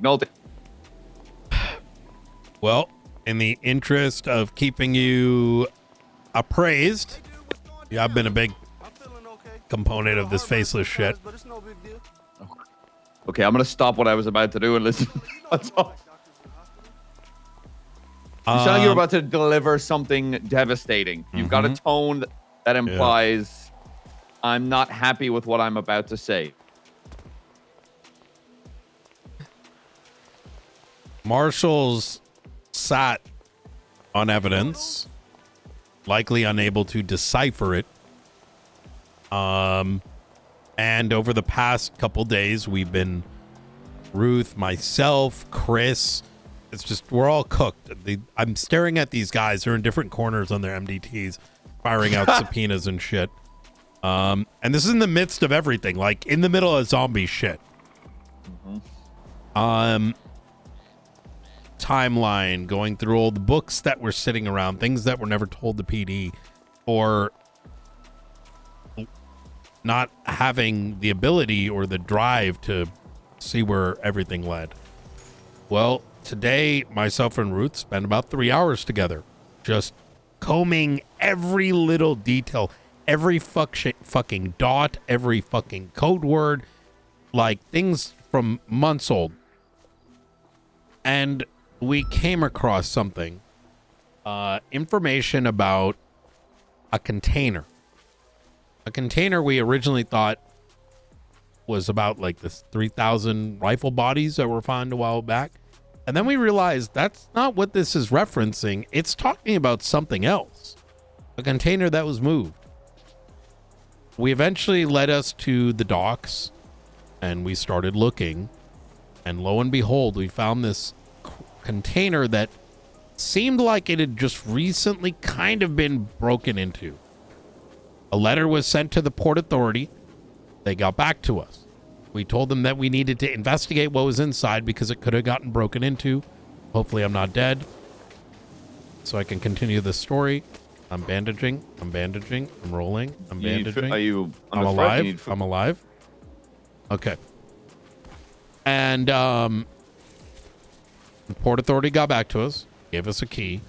McNaulty. Well, in the interest of keeping you appraised, yeah, I've been a big component of this faceless shit. Okay, I'm gonna stop what I was about to do and listen. What's up? You sound like you're about to deliver something devastating. You've got a tone that implies I'm not happy with what I'm about to say. Marshals sat on evidence, likely unable to decipher it. And over the past couple days, we've been Ruth, myself, Chris. It's just, we're all cooked. I'm staring at these guys. They're in different corners on their MDTs, firing out subpoenas and shit. And this is in the midst of everything, like in the middle of zombie shit. Timeline, going through all the books that were sitting around, things that were never told to PD, or not having the ability or the drive to see where everything led. Well, today, myself and Ruth spent about 3 hours together, just combing every little detail, every fucking dot, every fucking code word, like things from months old. And we came across something, information about a container. A container we originally thought was about like the 3,000 rifle bodies that were found a while back. And then we realized that's not what this is referencing. It's talking about something else. A container that was moved. We eventually led us to the docks and we started looking. And lo and behold, we found this container that seemed like it had just recently kind of been broken into. A letter was sent to the Port Authority. They got back to us. We told them that we needed to investigate what was inside because it could have gotten broken into. Hopefully I'm not dead, so I can continue this story. I'm bandaging. I'm rolling. I'm bandaging. I'm alive. I'm alive. Okay. And the Port Authority got back to us, gave us a key,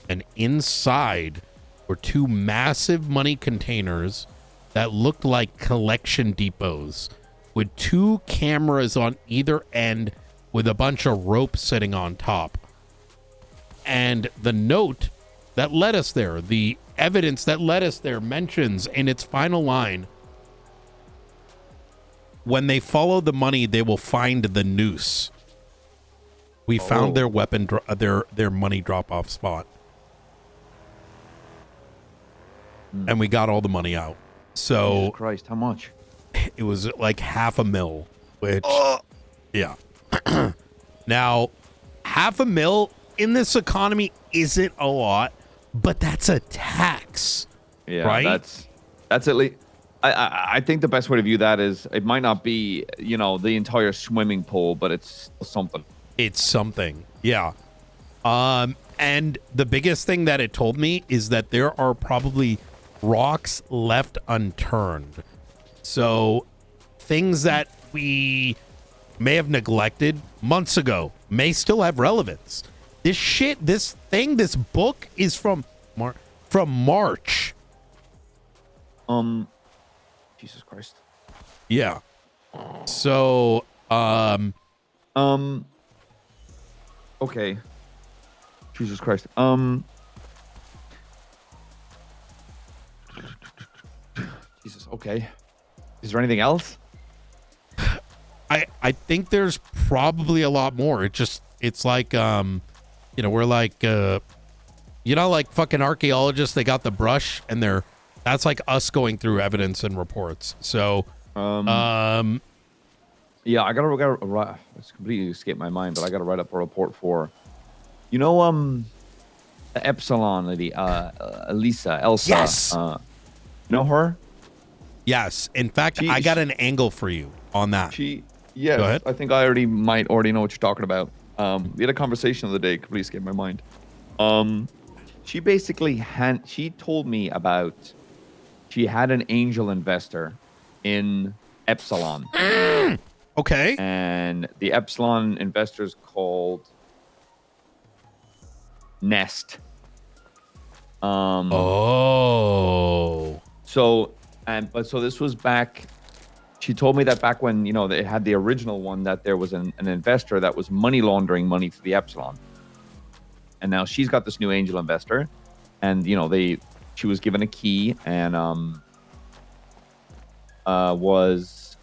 and inside were two massive money containers that looked like collection depots with two cameras on either end with a bunch of rope sitting on top. And the note that led us there, the evidence that led us there, mentions in its final line, when they follow the money, they will find the noose. We found their weapon, their money drop-off spot. And we got all the money out. So Jesus Christ, how much? It was like $500,000, which yeah. Now, $500,000 in this economy isn't a lot, but that's a tax. Yeah, right? That's at least. I think the best way to view that is it might not be, the entire swimming pool, but it's something. It's something. Yeah. And the biggest thing that it told me is that there are probably rocks left unturned. So things that we may have neglected months ago may still have relevance. This book is from March. Jesus Christ. Yeah. So, okay. Jesus Christ. Jesus. Okay. Is there anything else? I think there's probably a lot more. It's like, we're like, like fucking archaeologists, they got the brush and that's like us going through evidence and reports. So, yeah, I gotta it's completely escaped my mind, but I gotta write up a report for, the Epsilon lady, Eliza, Elsa. Yes. Know her? Yes. In fact, I got an angle for you on that. Yes. Go ahead. I think I might already know what you're talking about. We had a conversation the other day, completely escaped my mind. She basically she told me about, she had an angel investor in Epsilon. Okay. And the Epsilon investors called Nest. Oh. So this was back. She told me that back when they had the original one, that there was an investor that was money laundering money to the Epsilon, and now she's got this new angel investor, and she was given a key and was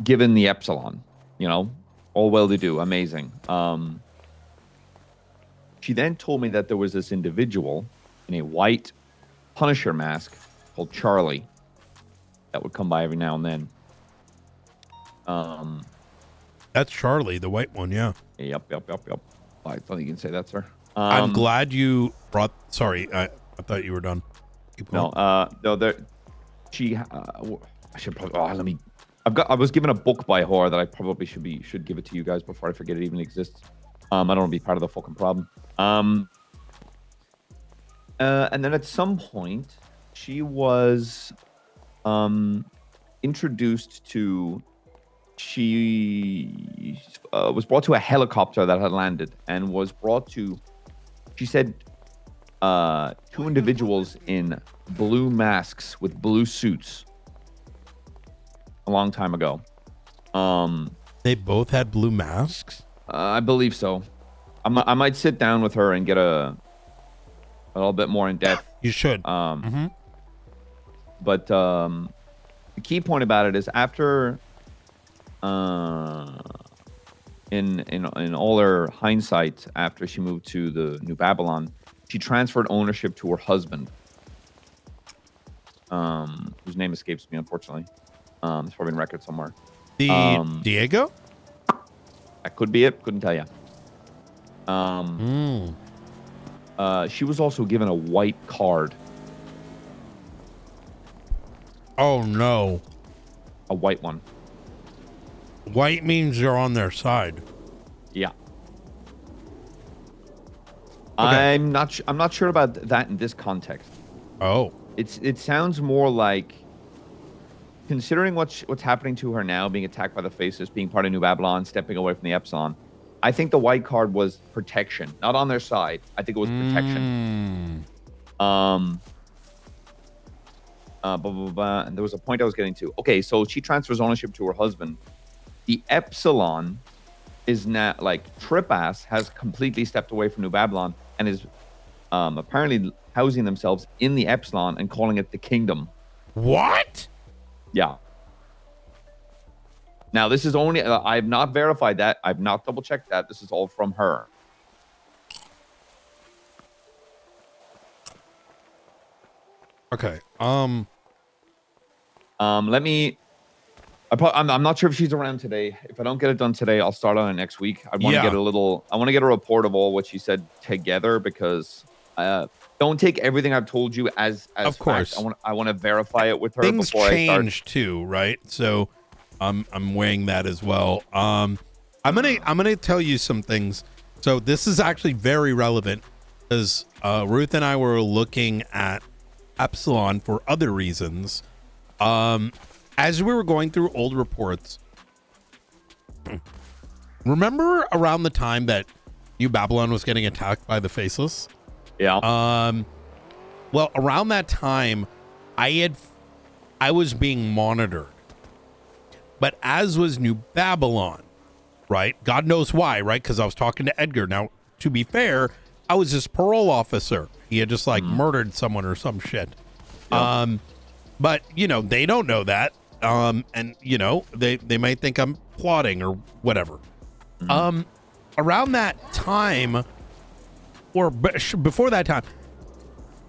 given the Epsilon. All well-to-do, amazing. She then told me that there was this individual in a white Punisher mask called Charlie that would come by every now and then. That's Charlie, the white one, yeah. Yep. I thought you can say that, sir. I'm glad you brought... Sorry, I thought you were done. Keep going. No, there... I should probably... let me... I was given a book by her that I probably should give it to you guys before I forget it even exists. I don't want to be part of the fucking problem. And then at some point, she was introduced to... She was brought to a helicopter that had landed and was brought to... She said 2 individuals in blue masks with blue suits a long time ago. They both had blue masks? I believe so. I might sit down with her and get a little bit more in depth. You should. But the key point about it is after, in all her hindsight, after she moved to the New Babylon, she transferred ownership to her husband, whose name escapes me, unfortunately. It's probably in record somewhere. Diego? That could be it. Couldn't tell you. She was also given a white card. Oh, no. A white one. White means you're on their side. Yeah. Okay. I'm not sure about that in this context. Oh. It sounds more like, considering what's happening to her now, being attacked by the Faceless, being part of New Babylon, stepping away from the Epsilon, I think the white card was protection, not on their side. I think it was protection. Blah, blah, blah. And there was a point I was getting to. Okay, so she transfers ownership to her husband. The Epsilon is now, like, Trip-Ass has completely stepped away from New Babylon and is apparently housing themselves in the Epsilon and calling it the Kingdom. What? Yeah. Now, this is only... I've not verified that. I've not double-checked that. This is all from her. Okay. Let me... I'm not sure if she's around today. If I don't get it done today, I'll start on it next week. I want to get a little... I want to get a report of all what she said together, because... don't take everything I've told you as of course fact. I want to verify it with her. Things before change too, right? So I'm weighing that as well. I'm gonna tell you some things. So this is actually very relevant, because Ruth and I were looking at Epsilon for other reasons. As we were going through old reports, remember around the time that New Babylon was getting attacked by the Faceless? Yeah. Well, around that time, I was being monitored, but as was New Babylon, right? God knows why, right? Because I was talking to Edgar. Now, to be fair, I was his parole officer. He had just like murdered someone or some shit. Yeah. But they don't know that. And they might think I'm plotting or whatever. Around that time, or before that time,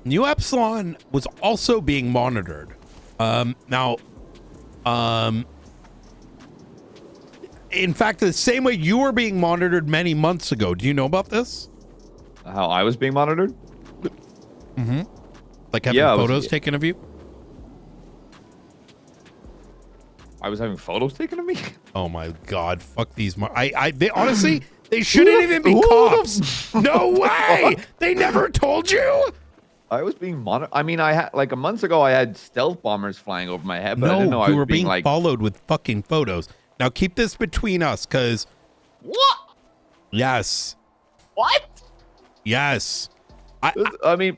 New Epsilon was also being monitored. Now, in fact, the same way you were being monitored many months ago. Do you know about this? How I was being monitored? Like having photos taken of you? I was having photos taken of me? Oh my God. Fuck these. They honestly, they shouldn't even be cops. No way. They never told you? I was being monitored. I mean, I had like a month ago, I had stealth bombers flying over my head, but I didn't know No, I you was were being being like, followed with fucking photos. Now keep this between us, because what? yes, What? yes. I mean,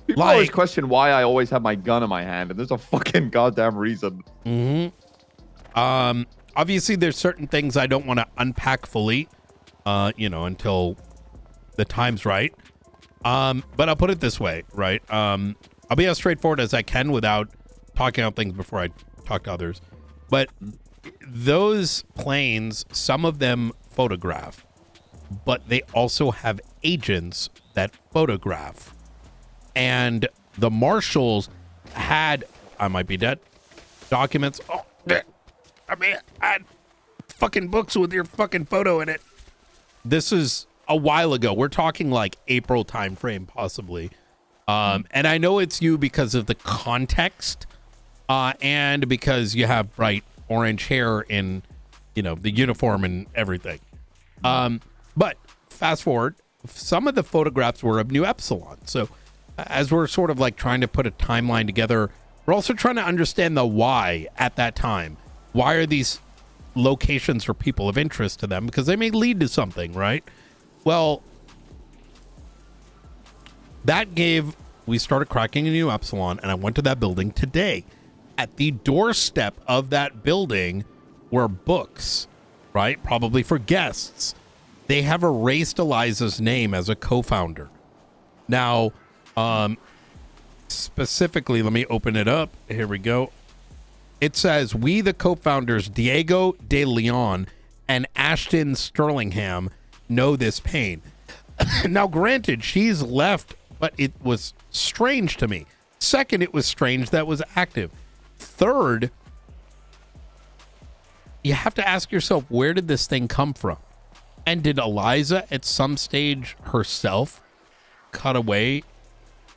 people always Like, question why I always have my gun in my hand, and there's a fucking goddamn reason. obviously there's certain things I don't want to unpack fully, until the time's right. But I'll put it this way, right? I'll be as straightforward as I can without talking out things before I talk to others. But those planes, some of them photograph, but they also have agents that photograph. And the marshals had, I might be dead, documents. Oh, I mean, I had fucking books with your fucking photo in it. This is a while ago. We're talking like April timeframe, possibly. And I know it's you because of the context, and because you have bright orange hair in, the uniform and everything. But fast forward, some of the photographs were of New Epsilon. So as we're sort of like trying to put a timeline together, we're also trying to understand the why at that time. Why are these locations for people of interest to them? Because they may lead to something, right? Well, we started cracking a New Epsilon, and I went to that building today. At the doorstep of that building were books, right? Probably for guests. They have erased Eliza's name as a co-founder. Now, specifically, let me open it up. Here we go. It says, we, the co-founders, Diego de Leon and Ashton Sterlingham, know this pain. Now, granted, she's left, but it was strange to me. Second, it was strange that was active. Third, you have to ask yourself, where did this thing come from? And did Eliza at some stage herself cut away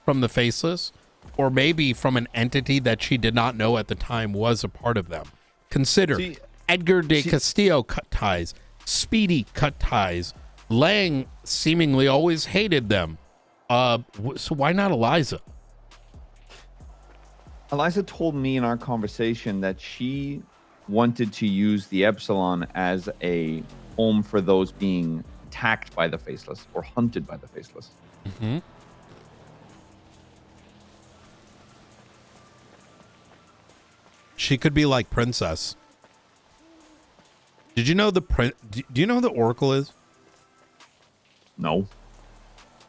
from the Faceless? Or maybe from an entity that she did not know at the time was a part of them. Consider Edgar de Castillo cut ties. Speedy cut ties. Lang seemingly always hated them. So why not Eliza? Eliza told me in our conversation that she wanted to use the Epsilon as a home for those being attacked by the Faceless or hunted by the Faceless. Mm-hmm. She could be like Princess. Did you know do you know who the Oracle is? No.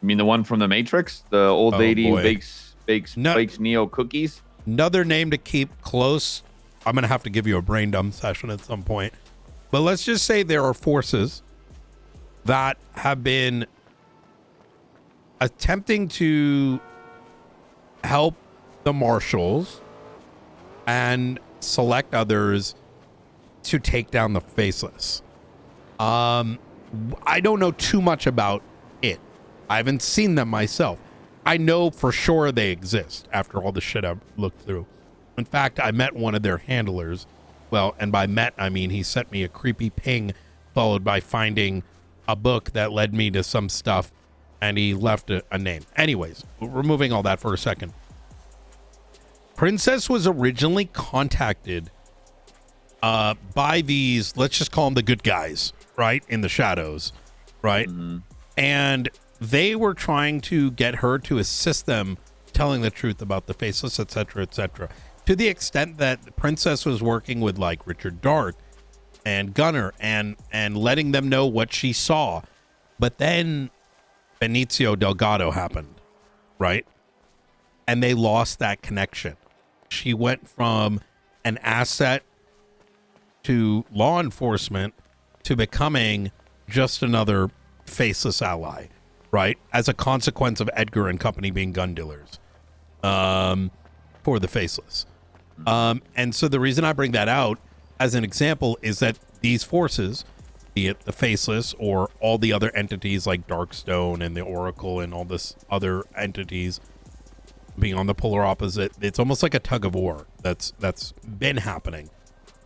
You mean the one from the Matrix? The old lady who bakes Neo cookies? Another name to keep close. I'm going to have to give you a brain dump session at some point. But let's just say there are forces that have been attempting to help the Marshals and select others to take down the Faceless. I don't know too much about it. I haven't seen them myself. I know for sure they exist after all the shit I've looked through. In fact, I met one of their handlers. Well, and by met, I mean he sent me a creepy ping followed by finding a book that led me to some stuff, and he left a name. Anyways, removing all that for a second. Princess was originally contacted by these, let's just call them the good guys, right? In the shadows, right? Mm-hmm. And they were trying to get her to assist them telling the truth about the Faceless, etc., etc. To the extent that the Princess was working with like Richard Dark and Gunner and letting them know what she saw. But then Benicio Delgado happened, right? And they lost that connection. She went from an asset to law enforcement to becoming just another Faceless ally, right? As a consequence of Edgar and company being gun dealers for the Faceless. And so the reason I bring that out as an example is that these forces, be it the Faceless or all the other entities like Darkstone and the Oracle and all this other entities being on the polar opposite, it's almost like a tug of war that's been happening.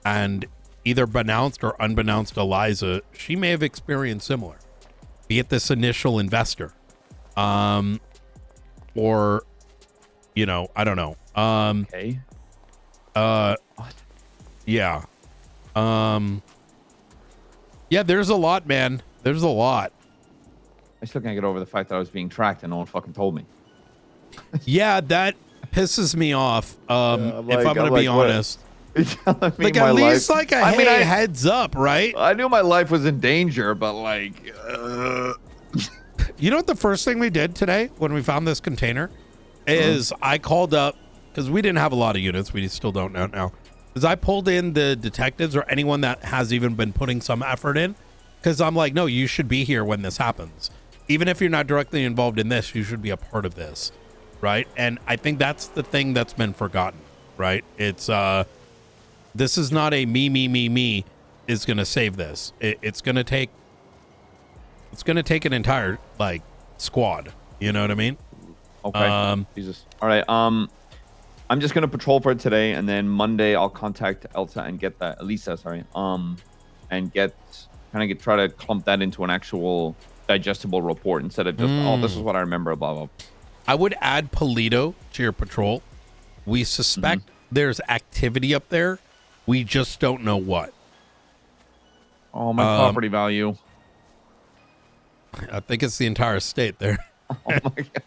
And either beknownst or unbeknownst Eliza, she may have experienced similar. Be it this initial investor, or you know, I don't know. Okay. What? Yeah. Yeah, there's a lot, man. There's a lot. I still can't get over the fact that I was being tracked and no one fucking told me. Yeah, that pisses me off. If I'm gonna be what? honest. You're telling me Like my at least life, like a heads up, right? I knew my life was in danger, but like You know what the first thing we did today when we found this container is I called up because we didn't have a lot of units. We still don't know now. Is I pulled in the detectives or anyone that has even been putting some effort in, because I'm like, no, you should be here when this happens. Even if you're not directly involved in this, you should be a part of this, right? And I think that's the thing that's been forgotten, right? It's this is not a me is gonna save this. It's gonna take an entire like squad. You know what I mean? okay. Jesus. All right. I'm just gonna patrol for it today, and then Monday I'll contact Elsa and get that Eliza, sorry. And try to clump that into an actual digestible report instead of just this is what I remember. Blah blah. I would add Polito to your patrol. We suspect there's activity up there. We just don't know what. Oh, my property value. I think it's the entire state there. Oh my god.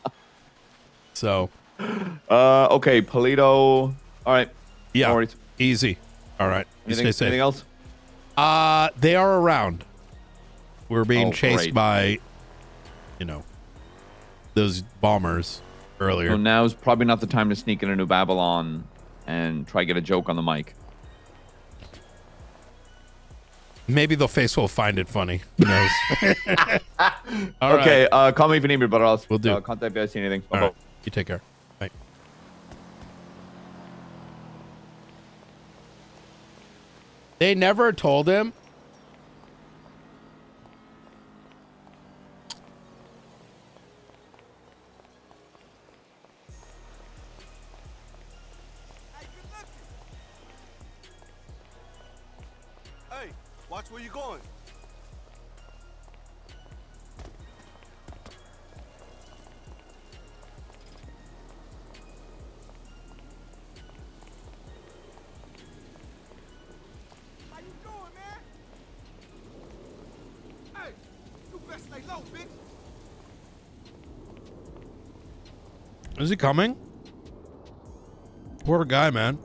So. Okay, Polito. All right. Yeah. No worries. Easy. All right. Stay safe. Anything else? They are around. We're being chased great. by, you know, those bombers earlier. So now's probably not the time to sneak into New Babylon and try to get a joke on the mic. Maybe the face will find it funny. Who knows? Okay. Right. Call me if you need me, but else we'll do. Contact me if I see anything. All right. You take care. Bye. They never told him. Hey, watch where you're going. Is he coming? Poor guy, man.